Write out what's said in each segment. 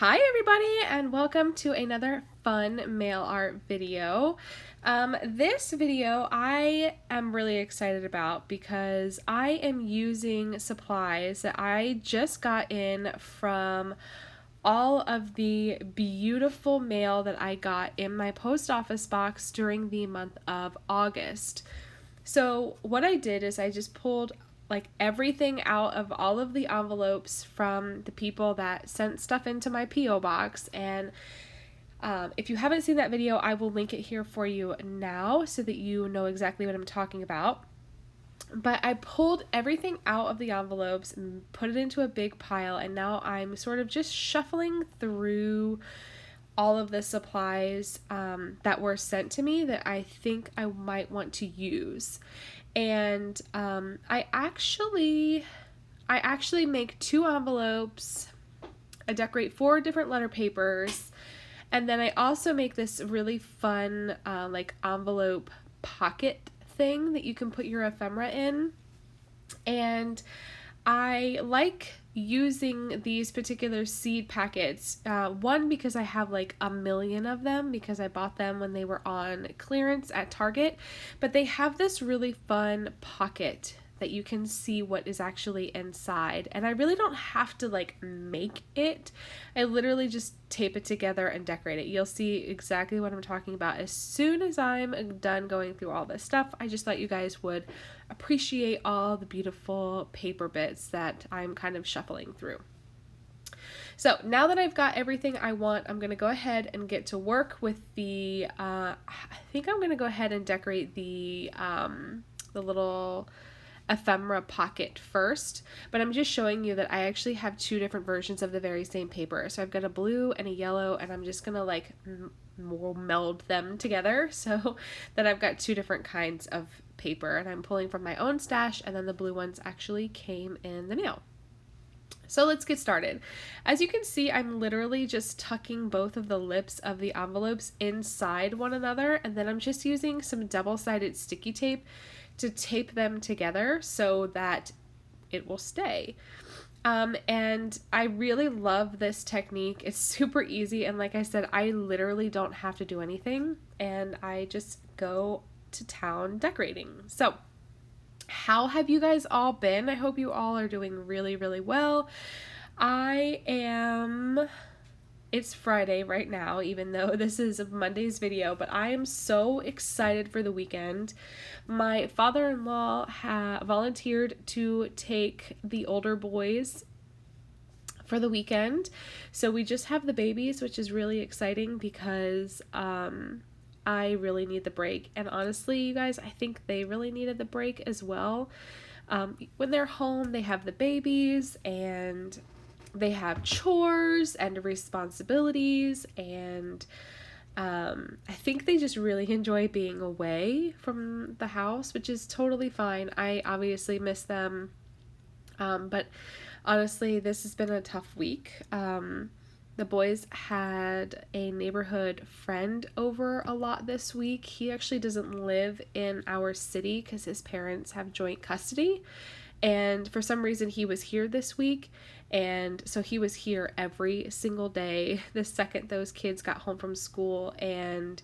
Hi everybody and welcome to another fun mail art video. This video I am really excited about because I am using supplies that I just got in from all of the beautiful mail that I got in my post office box during the month of August. So what I did is I just pulled like everything out of all of the envelopes from the people that sent stuff into my P.O. box. And if you haven't seen that video, I will link it here for you now so that you know exactly what I'm talking about. But I pulled everything out of the envelopes and put it into a big pile, and now I'm sort of just shuffling through all of the supplies that were sent to me that I think I might want to use. And I actually make 2 envelopes. I decorate 4 different letter papers, and then I also make this really fun like envelope pocket thing that you can put your ephemera in. And I like using these particular seed packets. One, because I have like a million of them because I bought them when they were on clearance at Target, but they have this really fun pocket that you can see what is actually inside. And I really don't have to like make it. I literally just tape it together and decorate it. You'll see exactly what I'm talking about as soon as I'm done going through all this stuff. I just thought you guys would appreciate all the beautiful paper bits that I'm kind of shuffling through. So now that I've got everything I want, I'm going to go ahead and get to work with the, I think I'm going to go ahead and decorate the little ephemera pocket first, but I'm just showing you that I actually have 2 different versions of the very same paper. So I've got a blue and a yellow, and I'm just gonna like meld them together so that I've got 2 different kinds of paper, and I'm pulling from my own stash, and then the blue ones actually came in the mail. So let's get started. As you can see, I'm literally just tucking both of the lips of the envelopes inside one another, and then I'm just using some double-sided sticky tape to tape them together so that it will stay. And I really love this technique. It's super easy, and like I said, I literally don't have to do anything, and I just go to town decorating. So how have you guys all been? I hope you all are doing really, really well. It's Friday right now, even though this is Monday's video, but I am so excited for the weekend. My father-in-law volunteered to take the older boys for the weekend. So we just have the babies, which is really exciting because I really need the break. And honestly, you guys, I think they really needed the break as well. When they're home, they have the babies and they have chores and responsibilities, and I think they just really enjoy being away from the house, which is totally fine. I obviously miss them, but honestly, this has been a tough week. The boys had a neighborhood friend over a lot this week. He actually doesn't live in our city because his parents have joint custody, and for some reason he was here this week, and so he was here every single day the second those kids got home from school, and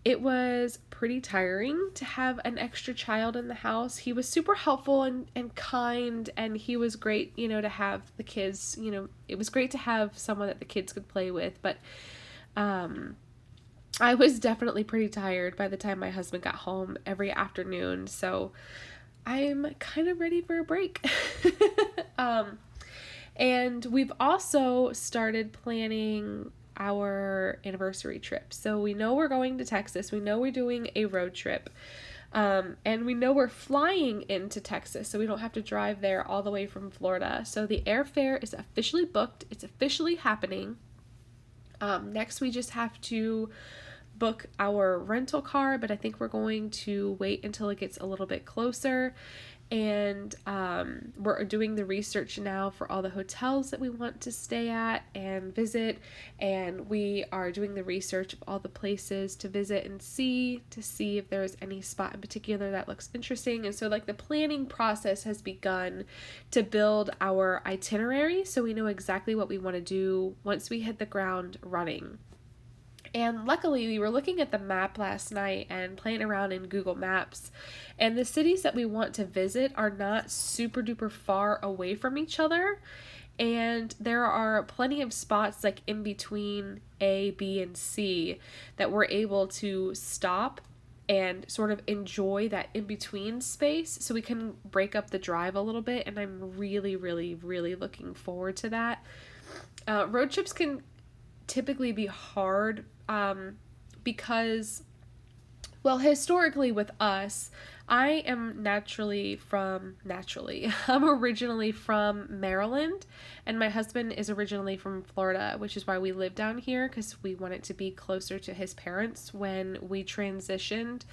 it was pretty tiring to have an extra child in the house. He was super helpful and kind, and he was great, to have the kids, it was great to have someone that the kids could play with, but I was definitely pretty tired by the time my husband got home every afternoon, so I'm kind of ready for a break. And we've also started planning our anniversary trip. So we know we're going to Texas. We know we're doing a road trip. And we know we're flying into Texas, so we don't have to drive there all the way from Florida. So the airfare is officially booked. It's officially happening. Next, we just have to book our rental car, but I think we're going to wait until it gets a little bit closer. And we're doing the research now for all the hotels that we want to stay at and visit, and we are doing the research of all the places to visit and see to see if there's any spot in particular that looks interesting. And so like the planning process has begun to build our itinerary so we know exactly what we want to do once we hit the ground running. And luckily, we were looking at the map last night and playing around in Google Maps. And the cities that we want to visit are not super duper far away from each other. And there are plenty of spots like in between A, B, and C that we're able to stop and sort of enjoy that in between space so we can break up the drive a little bit. And I'm really, really, really looking forward to that. Road trips can typically be hard because, well, historically with us, I'm originally from Maryland, and my husband is originally from Florida, which is why we live down here, because we wanted to be closer to his parents when we transitioned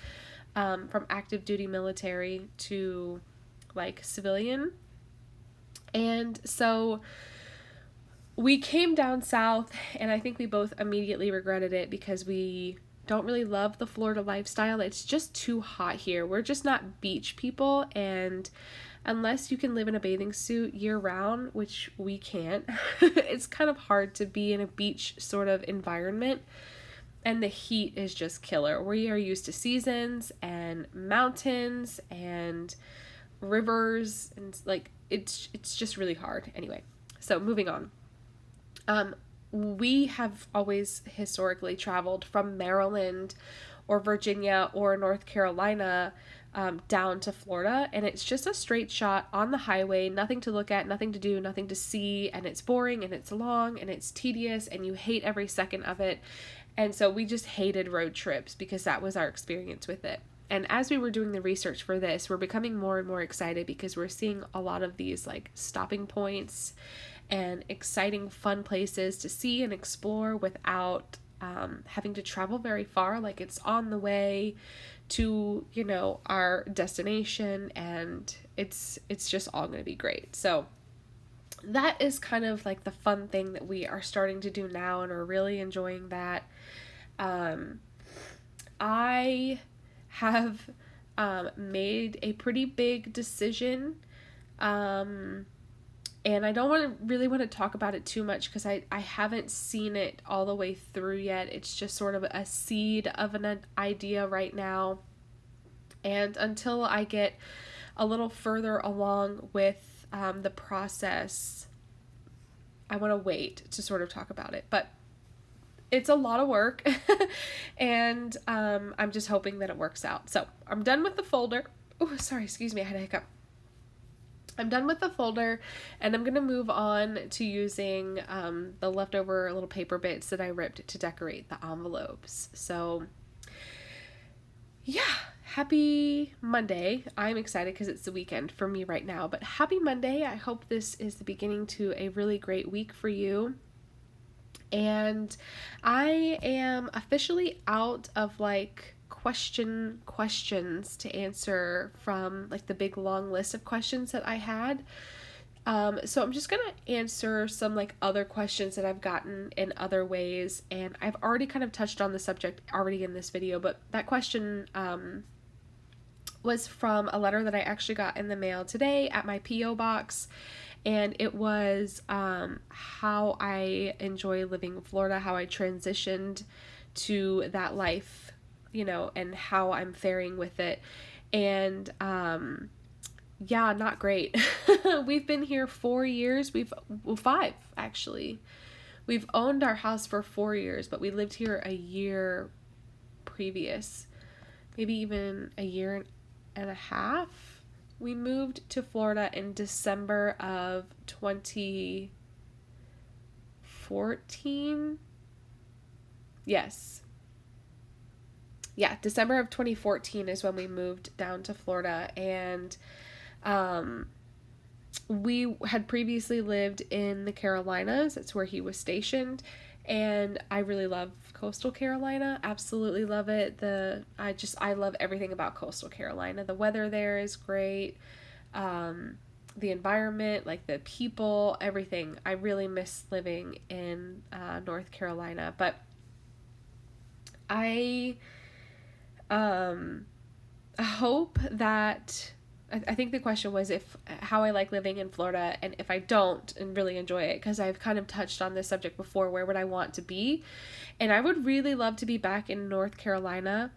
from active duty military to like civilian. And so we came down south, and I think we both immediately regretted it because we don't really love the Florida lifestyle. It's just too hot here. We're just not beach people, and unless you can live in a bathing suit year round, which we can't, it's kind of hard to be in a beach sort of environment. And the heat is just killer. We are used to seasons and mountains and rivers, and like it's just really hard. Anyway, so moving on. We have always historically traveled from Maryland or Virginia or North Carolina down to Florida, and it's just a straight shot on the highway, nothing to look at, nothing to do, nothing to see, and it's boring and it's long and it's tedious and you hate every second of it. And so we just hated road trips because that was our experience with it. And as we were doing the research for this, we're becoming more and more excited because we're seeing a lot of these like stopping points and exciting fun places to see and explore without having to travel very far. Like it's on the way to, you know, our destination, and it's just all going to be great. So that is kind of like the fun thing that we are starting to do now, and we're really enjoying that. I have made a pretty big decision, and I don't really want to talk about it too much because I haven't seen it all the way through yet. It's just sort of a seed of an idea right now. And until I get a little further along with the process, I want to wait to sort of talk about it. But it's a lot of work, and I'm just hoping that it works out. So I'm done with the folder. Oh, sorry, excuse me, I had a hiccup. I'm done with the folder, and I'm going to move on to using the leftover little paper bits that I ripped to decorate the envelopes. So yeah, happy Monday. I'm excited because it's the weekend for me right now, but happy Monday. I hope this is the beginning to a really great week for you. And I am officially out of like questions to answer from like the big long list of questions that I had. So I'm just gonna answer some like other questions that I've gotten in other ways, and I've already kind of touched on the subject already in this video, but that question was from a letter that I actually got in the mail today at my P.O. box. And it was how I enjoy living in Florida, how I transitioned to that life, you know, and how I'm faring with it. And yeah, not great. We've been here 4 years. 5 actually. We've owned our house for 4 years, but we lived here a year previous, maybe even a year and a half. We moved to Florida in December of 2014. Yes. Yeah, December of 2014 is when we moved down to Florida, and we had previously lived in the Carolinas. That's where he was stationed, and I really love coastal Carolina. Absolutely love it. I love everything about coastal Carolina. The weather there is great. the environment, like the people, everything. I really miss living in North Carolina, but I hope that I think the question was if how I like living in Florida, and if I don't and really enjoy it, because I've kind of touched on this subject before, where would I want to be? And I would really love to be back in North Carolina.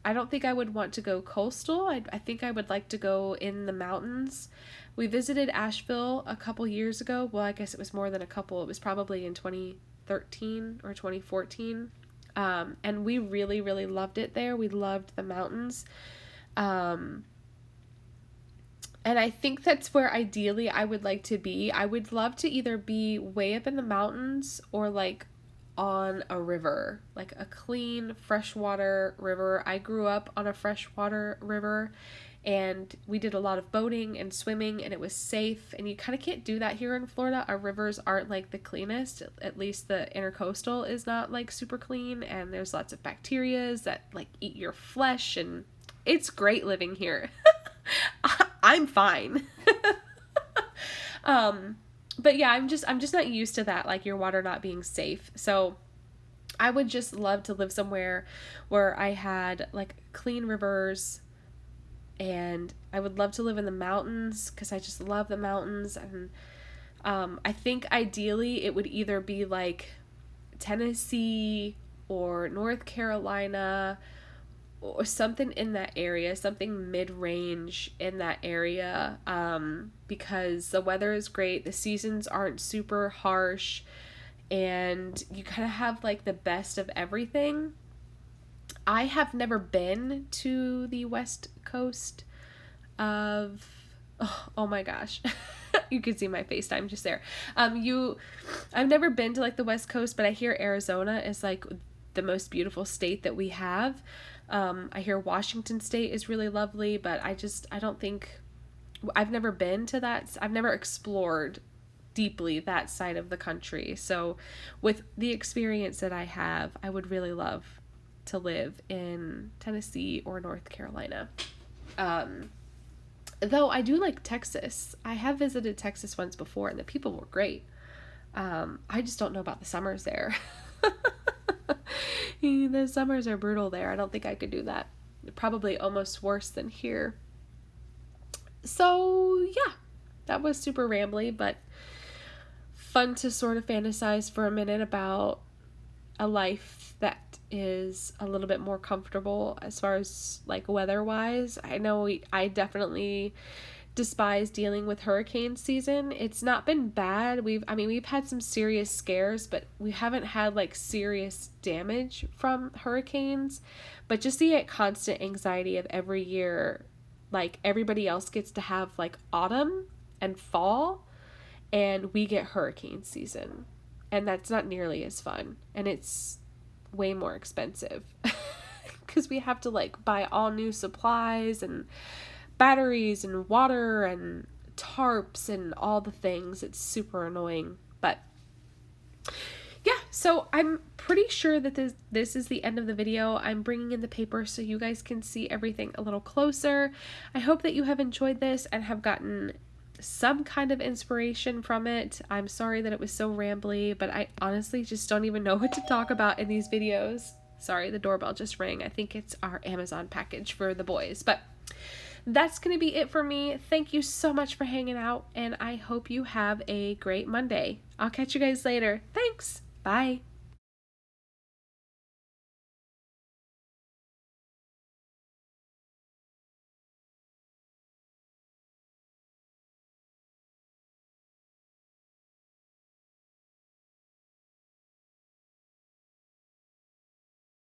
I don't think I would want to go coastal. I think I would like to go in the mountains. We visited Asheville a couple years ago. Well, I guess it was more than a couple. It was probably in 2013 or 2014. And we really, really loved it there. We loved the mountains. And I think that's where ideally I would like to be. I would love to either be way up in the mountains or like on a river, like a clean freshwater river. I grew up on a freshwater river, and we did a lot of boating and swimming, and it was safe. And you kind of can't do that here in Florida. Our rivers aren't like the cleanest. At least the intercoastal is not like super clean, and there's lots of bacterias that like eat your flesh, and it's great living here. I'm fine. But yeah, I'm just not used to that, like your water not being safe. So I would just love to live somewhere where I had like clean rivers, and I would love to live in the mountains because I just love the mountains. And I think ideally it would either be like Tennessee or North Carolina or something in that area, something mid-range in that area, because the weather is great, the seasons aren't super harsh, and you kind of have like the best of everything. I have never been to the west coast of, oh my gosh, you can see my FaceTime just there. I've never been to like the west coast, but I hear Arizona is like the most beautiful state that we have. I hear Washington State is really lovely, but I don't think, I've never been to that. I've never explored deeply that side of the country. So with the experience that I have, I would really love to live in Tennessee or North Carolina. Though I do like Texas. I have visited Texas once before, and the people were great. I just don't know about the summers there. The summers are brutal there. I don't think I could do that. Probably almost worse than here. So yeah, that was super rambly, but fun to sort of fantasize for a minute about a life that is a little bit more comfortable as far as like weather wise. I know I definitely despise dealing with hurricane season. It's not been bad. We've had some serious scares, but we haven't had like serious damage from hurricanes. But just the constant anxiety of every year, like everybody else gets to have like autumn and fall, and we get hurricane season. And that's not nearly as fun, and it's way more expensive because we have to like buy all new supplies and batteries and water and tarps and all the things. It's super annoying. But yeah, so I'm pretty sure that this is the end of the video. I'm bringing in the paper so you guys can see everything a little closer. I hope that you have enjoyed this and have gotten some kind of inspiration from it. I'm sorry that it was so rambly, but I honestly just don't even know what to talk about in these videos. Sorry, the doorbell just rang. I think it's our Amazon package for the boys. But that's going to be it for me. Thank you so much for hanging out, and I hope you have a great Monday. I'll catch you guys later. Thanks. Bye.